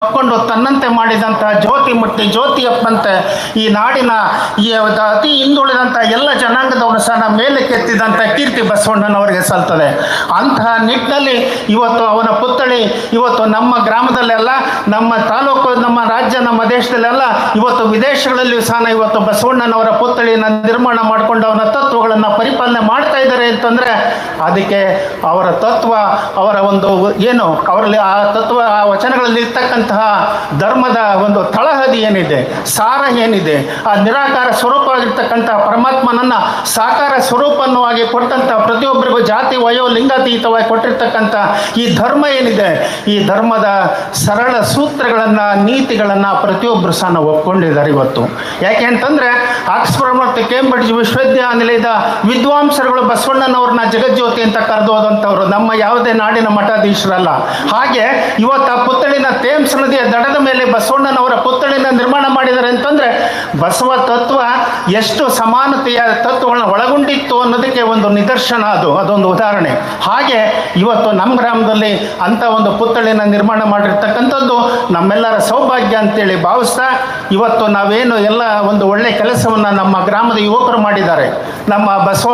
ಕೊಂಡು ತನ್ನಂತೆ ಮಾಡಿದಂಥ ಜ್ಯೋತಿ ಮುಟ್ಟಿ ಜ್ಯೋತಿಯಪ್ಪಂತೆ ಈ ನಾಡಿನ ಈ ಅತಿ ಹಿಂದುಳಿದಂಥ ಎಲ್ಲ ಜನಾಂಗದವರು ಸಹ ಮೇಲೆ ಕೆತ್ತಿದಂಥ ಕೀರ್ತಿ ಬಸವಣ್ಣನವರಿಗೆ ಸಲ್ತದೆ. ಅಂತಹ ನಿಟ್ಟಿನಲ್ಲಿ ಇವತ್ತು ಅವನ ಪುತ್ಥಳಿ ಇವತ್ತು ನಮ್ಮ ಗ್ರಾಮದಲ್ಲೆಲ್ಲ, ನಮ್ಮ ತಾಲೂಕು, ನಮ್ಮ ರಾಜ್ಯ, ನಮ್ಮ ದೇಶದಲ್ಲೆಲ್ಲ, ಇವತ್ತು ವಿದೇಶಗಳಲ್ಲಿಯೂ ಸಹ ಇವತ್ತು ಬಸವಣ್ಣನವರ ಪುತ್ಥಳಿಯನ್ನು ನಿರ್ಮಾಣ ಮಾಡಿಕೊಂಡು ಅವನ ತತ್ವಗಳನ್ನು ಪರಿಪಾಲನೆ ಮಾಡ್ತಾ ಇದ್ದಾರೆ ಅಂತಂದರೆ ಅದಕ್ಕೆ ಅವರ ತತ್ವ, ಅವರ ಒಂದು ಏನು ಅವರಲ್ಲಿ ಆ ತತ್ವ, ಆ ವಚನಗಳಲ್ಲಿ ಇರ್ತಕ್ಕಂಥ ಧರ್ಮದ ಒಂದು ತಳಹದಿ ಏನಿದೆ, ಸಾರ ಏನಿದೆ, ಆ ನಿರಾಕಾರ ಸ್ವರೂಪವಾಗಿರ್ತಕ್ಕಂಥ ಪರಮಾತ್ಮನನ್ನ ಸಾಕಾರ ಸ್ವರೂಪವಾಗಿ ಕೊಟ್ಟಂಥ ಪ್ರತಿಯೊಬ್ಬರಿಗೂ ಜಾತಿ ವಯೋ ಲಿಂಗಾತೀತವಾಗಿ ಕೊಟ್ಟಿರ್ತಕ್ಕಂಥ ಈ ಧರ್ಮ ಏನಿದೆ, ಈ ಧರ್ಮದ ಸರಳ ಸೂತ್ರಗಳನ್ನು, ನೀತಿಗಳನ್ನು ಪ್ರತಿಯೊಬ್ಬರು ಸಹ ನಾವು ಒಪ್ಕೊಂಡಿದ್ದಾರೆ ಇವತ್ತು. ಯಾಕೆ ಅಂತಂದರೆ ಆಕ್ಸ್ಫರ್ಡ್ ಮತ್ತು ಕೇಂಬ್ರಿಡ್ಜ್ ವಿಶ್ವವಿದ್ಯಾನಿಲಯದ ವಿದ್ವಾಂಸರುಗಳು ಬಸವಣ್ಣನವ್ರನ್ನ ಜಗಜ್ಯೋತಿ ಅಂತ ಕರೆದೋದಂಥವ್ರು ನಮ್ಮ ಯಾವುದೇ ನಾಡಿನ ಮಠಾಧೀಶರಲ್ಲ. ಹಾಗೆ ಇವತ್ತು ಆ ಪುತ್ಥಳಿನ ಥೇಮ್ಸ್ ನದಿಯ ದಡದ ಮೇಲೆ ಬಸವಣ್ಣನವರ ಪುತ್ಥಳಿನ ನಿರ್ಮಾಣ ಮಾಡಿದ್ದಾರೆ ಅಂತಂದರೆ ಬಸವ ತತ್ವ ಎಷ್ಟು ಸಮಾನತೆಯ ತತ್ವಗಳನ್ನ ಒಳಗೊಂಡಿತ್ತು ಅನ್ನೋದಕ್ಕೆ ಒಂದು ನಿದರ್ಶನ, ಅದೊಂದು ಉದಾಹರಣೆ. ಹಾಗೆ ಇವತ್ತು ನಮ್ಮ ಗ್ರಾಮದಲ್ಲಿ ಅಂಥ ಒಂದು ಪುತ್ಥಳಿನ ನಿರ್ಮಾಣ ಮಾಡಿರ್ತಕ್ಕಂಥದ್ದು ನಮ್ಮೆಲ್ಲರ ಸೌಭಾಗ್ಯ ಅಂತೇಳಿ ಭಾವಿಸ್ತಾ, ಇವತ್ತು ನಾವೇನು ಎಲ್ಲ ಒಂದು ಒಳ್ಳೆಯ ಕೆಲಸವನ್ನು ನಮ್ಮ ಗ್ರಾಮದ ಯುವಕರು ಮಾಡಿದ್ದಾರೆ. ನಮ್ಮ ಬಸವ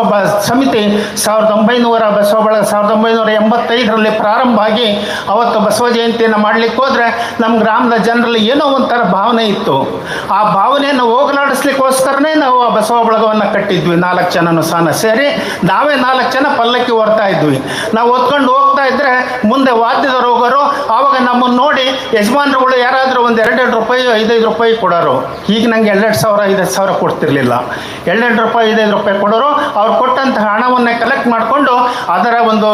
ಸಮಿತಿ 1985ರಲ್ಲಿ ಪ್ರಾರಂಭ ಆಗಿ ಅವತ್ತು ಬಸವ ಜಯಂತಿಯನ್ನು ಮಾಡಲಿಕ್ಕೆ ಹೋದರೆ ನಮ್ಮ ಗ್ರಾಮದ ಜನರಲ್ಲಿ ಏನೋ ಒಂಥರ ಭಾವನೆ ಇತ್ತು. ಆ ಭಾವನೆಯನ್ನು ಹೋಗಲಾಡಿಸ್ಲಿಕ್ಕೋಸ್ಕರನೇ ನಾವು ಆ ಬಸವ ಬಳಗವನ್ನು ಕಟ್ಟಿದ್ವಿ. 4 ಜನನು ಸಹ ಸೇರಿ ನಾವೇ 4 ಜನ ಪಲ್ಲಕ್ಕಿ ಹೊರ್ತಾ ಇದ್ವಿ. ನಾವು ಹೊತ್ಕೊಂಡು ಹೋಗ್ತಾ ಇದ್ದರೆ ಮುಂದೆ ವಾದ್ಯದವರು ಹೋಗೋರು. ಆವಾಗ ನಮ್ಮನ್ನು ನೋಡಿ ಯಜಮಾನರುಗಳು ಯಾರಾದರೂ ಒಂದು 2 ರೂಪಾಯಿ 5 ರೂಪಾಯಿ ಕೊಡೋರು. ಈಗ ನನಗೆ 2,000-5,000 ಕೊಡ್ತಿರ್ಲಿಲ್ಲ. 2 ರೂಪಾಯಿ 5 ರೂಪಾಯಿ ಕೊಡೋರು. ಅವ್ರು ಕೊಟ್ಟಂತಹ ಹಣವನ್ನೇ ಕಲೆಕ್ಟ್ ಮಾಡಿಕೊಂಡು ಅದರ ಒಂದು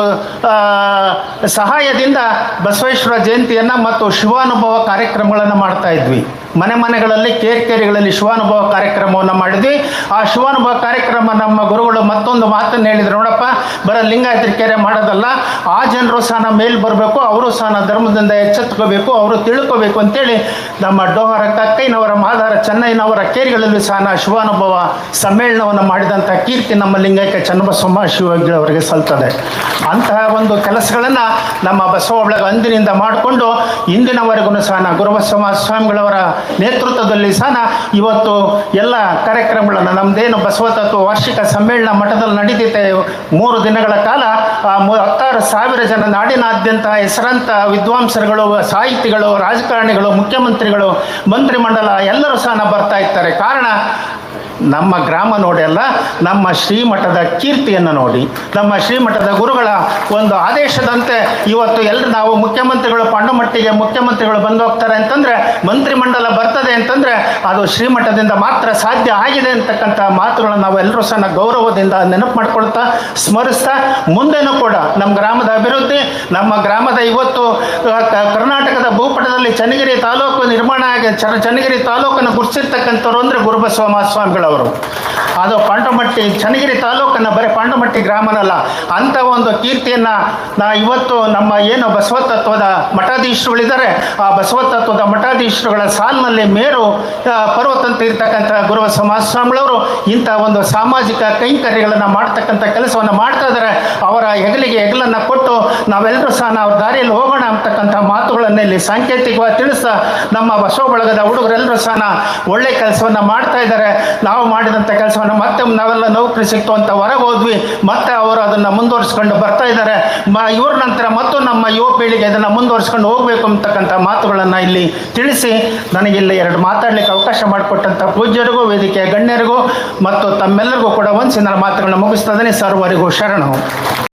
ಸಹಾಯದಿಂದ ಬಸವೇಶ್ವರ ಜಯಂತಿಯನ್ನು ಮತ್ತು ಶಿವಾನುಭವ ಕಾರ್ಯಕ್ರಮಗಳನ್ನು ಮಾಡ್ತಾ ಇದ್ವಿ. ಮನೆಗಳಲ್ಲಿ ಕೇರಿಗಳಲ್ಲಿ ಶಿವಾನುಭವ ಕಾರ್ಯಕ್ರಮವನ್ನು ಮಾಡಿದ್ವಿ. ಆ ಶಿವಾನುಭವ ಕಾರ್ಯಕ್ರಮ ನಮ್ಮ ಗುರುಗಳು ಮತ್ತೊಂದು ಮಾತನ್ನು ಹೇಳಿದ್ರು, ನೋಡಪ್ಪ, ಬರ ಲಿಂಗಾಯತರ ಕೆರೆ ಮಾಡೋದಲ್ಲ, ಆ ಜನರು ಸಹ ಮೇಲೆ ಬರಬೇಕು, ಅವರು ಸಹ ಧರ್ಮದಿಂದ ಎಚ್ಚೆತ್ಕೋಬೇಕು, ಅವರು ತಿಳ್ಕೋಬೇಕು ಅಂತೇಳಿ ನಮ್ಮ ಡೋಹರ ಕಕ್ಕೈನವರ, ಮಾದಾರ ಚೆನ್ನೈನವರ ಕೇರಿಗಳಲ್ಲಿ ಸಹ ಶಿವಾನುಭವ ಸಮ್ಮೇಳನವನ್ನು ಮಾಡಿದಂಥ ಕೀರ್ತಿ ನಮ್ಮ ಲಿಂಗೈಕ್ಯ ಚನ್ನಬಸವಮ್ಮ ಶಿವಯೋಗಿಗಳವರಿಗೆ ಸಲ್ತದೆ. ಅಂತಹ ಒಂದು ಕೆಲಸಗಳನ್ನು ನಮ್ಮ ಬಸವ ಬಳಗ ಅಂದಿನಿಂದ ಮಾಡಿಕೊಂಡು ಇಂದಿನವರೆಗೂ ಸಹ ಗುರುಬಸವ ಸ್ವಾಮಿಗಳವರ ನೇತೃತ್ವದಲ್ಲಿ ಸಹ ಇವತ್ತು ಎಲ್ಲ ಕಾರ್ಯಕ್ರಮಗಳನ್ನು, ನಮ್ಮದೇನು ಬಸವ ತತ್ವ ವಾರ್ಷಿಕ ಸಮ್ಮೇಳನ ಮಠದಲ್ಲಿ ನಡೀತೈತೆ 3 ದಿನಗಳ ಕಾಲ, 16,000 ಜನ ನಾಡಿನಾದ್ಯಂತ ಹೆಸರಾಂತ ವಿದ್ವಾಂಸರುಗಳು, ಸಾಹಿತಿಗಳು, ರಾಜಕಾರಣಿಗಳು, ಮುಖ್ಯಮಂತ್ರಿಗಳು, ಮಂತ್ರಿಮಂಡಲ ಎಲ್ಲರೂ ಸಹ ಬರ್ತಾ ಇರ್ತಾರೆ. ಕಾರಣ ನಮ್ಮ ಗ್ರಾಮ ನೋಡಿ ಅಲ್ಲ, ನಮ್ಮ ಶ್ರೀಮಠದ ಕೀರ್ತಿಯನ್ನು ನೋಡಿ, ನಮ್ಮ ಶ್ರೀಮಠದ ಗುರುಗಳ ಒಂದು ಆದೇಶದಂತೆ ಇವತ್ತು ಎಲ್ಲರೂ ನಾವು ಮುಖ್ಯಮಂತ್ರಿಗಳು ಪಾಂಡುಮಟ್ಟಿಗೆ ಮುಖ್ಯಮಂತ್ರಿಗಳು ಬಂದು ಹೋಗ್ತಾರೆ ಅಂತಂದರೆ, ಮಂತ್ರಿಮಂಡಲ ಬರ್ತದೆ ಅಂತಂದರೆ ಅದು ಶ್ರೀಮಠದಿಂದ ಮಾತ್ರ ಸಾಧ್ಯ ಆಗಿದೆ ಅಂತಕ್ಕಂಥ ಮಾತುಗಳನ್ನು ನಾವು ಎಲ್ಲರೂ ಸಹ ಗೌರವದಿಂದ ನೆನಪು ಮಾಡ್ಕೊಳ್ತಾ ಸ್ಮರಿಸ್ತಾ, ಮುಂದೆನೂ ಕೂಡ ನಮ್ಮ ಗ್ರಾಮದ ಅಭಿವೃದ್ಧಿ, ನಮ್ಮ ಗ್ರಾಮದ ಇವತ್ತು ಕರ್ನಾಟಕದ ಭೂಪಟದಲ್ಲಿ ಚನ್ನಗಿರಿ ತಾಲೂಕು ನಿರ್ಮಾಣ ಆಗಿ ಚನ್ನಗಿರಿ ತಾಲೂಕನ್ನು ಗುರುತಿಸಿರ್ತಕ್ಕಂಥವ್ರು ಅಂದರೆ ಗುರುಬಸವ ಮಹಾಸ್ವಾಮಿಗಳು. ಅದು ಪಾಂಡುಮಟ್ಟಿ ಚನ್ನಗಿರಿ ತಾಲೂಕನ್ನು ಬರೀ ಪಾಂಡುಮಟ್ಟಿ ಗ್ರಾಮನಲ್ಲ, ಅಂಥ ಒಂದು ಕೀರ್ತಿಯನ್ನು ಇವತ್ತು ನಮ್ಮ ಏನು ಬಸವ ತತ್ವದ ಮಠಾಧೀಶರುಗಳಿದ್ದಾರೆ, ಆ ಬಸವ ತತ್ವದ ಮಠಾಧೀಶರುಗಳ ಸಾಲಿನಲ್ಲಿ ಮೇರು ಪರ್ವತಂತ ಇರ್ತಕ್ಕಂಥ ಗುರುಬಸವ ಮಹಾಸ್ವಾಮಿಗಳವರು ಇಂಥ ಒಂದು ಸಾಮಾಜಿಕ ಕೈಂಕರ್ಯಗಳನ್ನು ಮಾಡ್ತಕ್ಕಂಥ ಕೆಲಸವನ್ನು ಮಾಡ್ತಾ ಇದ್ದಾರೆ. ಅವರ ಹೆಗಲಿಗೆ ಹೆಗಲನ್ನು ಕೊಟ್ಟು ನಾವೆಲ್ಲರೂ ಸಹ ಅವ್ರ ದಾರಿಯಲ್ಲಿ ಹೋಗೋಣ ಅಂತಕ್ಕಂಥ ಮಾತುಗಳನ್ನು ಇಲ್ಲಿ ಸಾಂಕೇತಿಕವಾಗಿ ತಿಳಿಸ್ತಾ, ನಮ್ಮ ಬಸವ ಬಳಗದ ಹುಡುಗರೆಲ್ಲರೂ ಸಹ ಒಳ್ಳೆ ಕೆಲಸವನ್ನು ಮಾಡ್ತಾ ಇದ್ದಾರೆ. ನಾವು ಮಾಡಿದಂಥ ಕೆಲಸವನ್ನು ಮತ್ತೆ ನಾವೆಲ್ಲ ನೌಕರಿ ಸಿಕ್ತು ಅಂತ ಹೊರಗೆ ಹೋದ್ವಿ, ಮತ್ತೆ ಅವರು ಅದನ್ನು ಮುಂದುವರಿಸ್ಕೊಂಡು ಬರ್ತಾ ಇದ್ದಾರೆ. ಇವ್ರ ನಂತರ ಮತ್ತು ನಮ್ಮ ಯುವ ಪೀಳಿಗೆ ಇದನ್ನು ಮುಂದುವರಿಸ್ಕೊಂಡು ಹೋಗಬೇಕು ಅಂತಕ್ಕಂಥ ಮಾತುಗಳನ್ನು ಇಲ್ಲಿ ತಿಳಿಸಿ, ನನಗಿಲ್ಲಿ 2 ಮಾತಾಡಲಿಕ್ಕೆ ಅವಕಾಶ ಮಾಡಿಕೊಟ್ಟಂಥ ಪೂಜ್ಯರಿಗೂ, ವೇದಿಕೆಯ ಗಣ್ಯರಿಗೂ ಮತ್ತು ತಮ್ಮೆಲ್ಲರಿಗೂ ಕೂಡ ವಂದಿಸಿ ನನ್ನ ಮಾತುಗಳನ್ನ ಮುಗಿಸ್ತದೇನೆ. ಸರ್ವರಿಗೂ ಶರಣು.